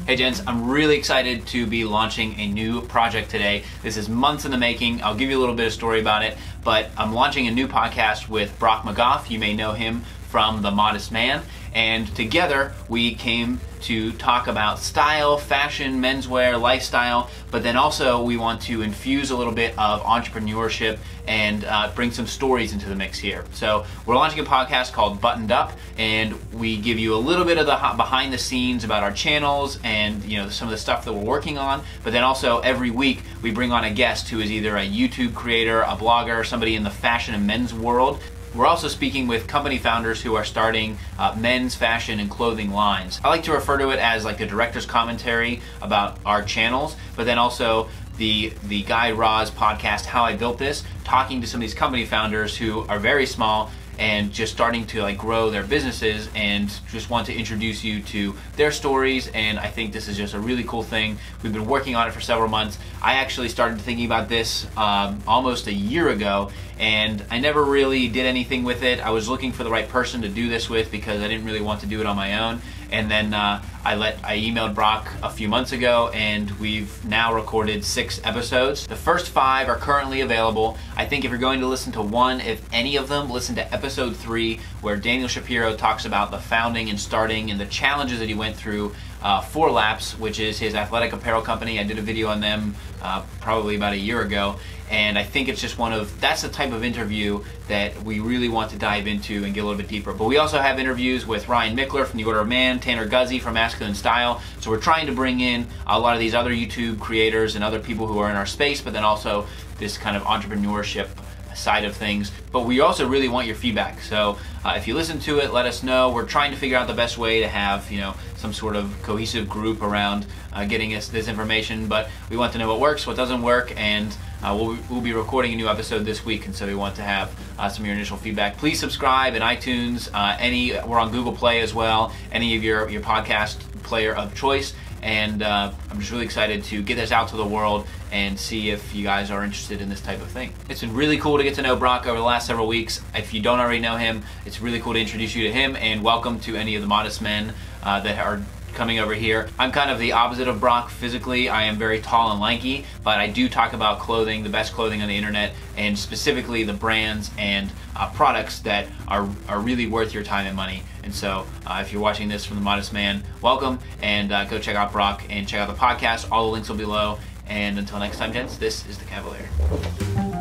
Hey gents, I'm really excited to be launching a new project today. This is months in the making. I'll give you a little bit of story about it, but I'm launching a new podcast with Brock McGough. You may know him from The Modest Man, and together we came to talk about style, fashion, menswear, lifestyle, but then also we want to infuse a little bit of entrepreneurship and bring some stories into the mix here. So we're launching a podcast called Buttoned Up, and we give you a little bit of the behind the scenes about our channels and some of the stuff that we're working on, but then also every week we bring on a guest who is either a YouTube creator, a blogger, somebody in the fashion and men's world. We're also speaking with company founders who are starting men's fashion and clothing lines. I like to refer to it as like a director's commentary about our channels, but then also the Guy Raz podcast, How I Built This, talking to some of these company founders who are very small and just starting to grow their businesses and just want to introduce you to their stories. And I think this is just a really cool thing. We've been working on it for several months. I actually started thinking about this almost a year ago, and I never really did anything with it. I was looking for the right person to do this with because I didn't really want to do it on my own. And then I emailed Brock a few months ago, and we've now recorded 6 episodes. The first 5 are currently available. I think if you're going to listen to one, if any of them, listen to episode 3, where Daniel Shapiro talks about the founding and starting and the challenges that he went through. 4 Laps, which is his athletic apparel company. I did a video on them probably about a year ago, and I think it's just that's the type of interview that we really want to dive into and get a little bit deeper. But we also have interviews with Ryan Mickler from The Order of Man, Tanner Guzzi from Masculine Style. So we're trying to bring in a lot of these other YouTube creators and other people who are in our space, but then also this kind of entrepreneurship side of things. But we also really want your feedback. So if you listen to it, let us know. We're trying to figure out the best way to have some sort of cohesive group around getting us this information, but we want to know what works, what doesn't work, and we'll be recording a new episode this week, and so we want to have some of your initial feedback. Please subscribe in iTunes, we're on Google Play as well, any of your podcast player of choice. And I'm just really excited to get this out to the world and see if you guys are interested in this type of thing. It's been really cool to get to know Brock over the last several weeks. If you don't already know him, it's really cool to introduce you to him, and welcome to any of the Modest Men that are coming over here. I'm kind of the opposite of Brock physically. I am very tall and lanky, but I do talk about clothing, the best clothing on the internet, and specifically the brands and products that are really worth your time and money. And so if you're watching this from The Modest Man, welcome, and go check out Brock and check out the podcast. All the links will be below. And until next time, gents, this is the Kavalier.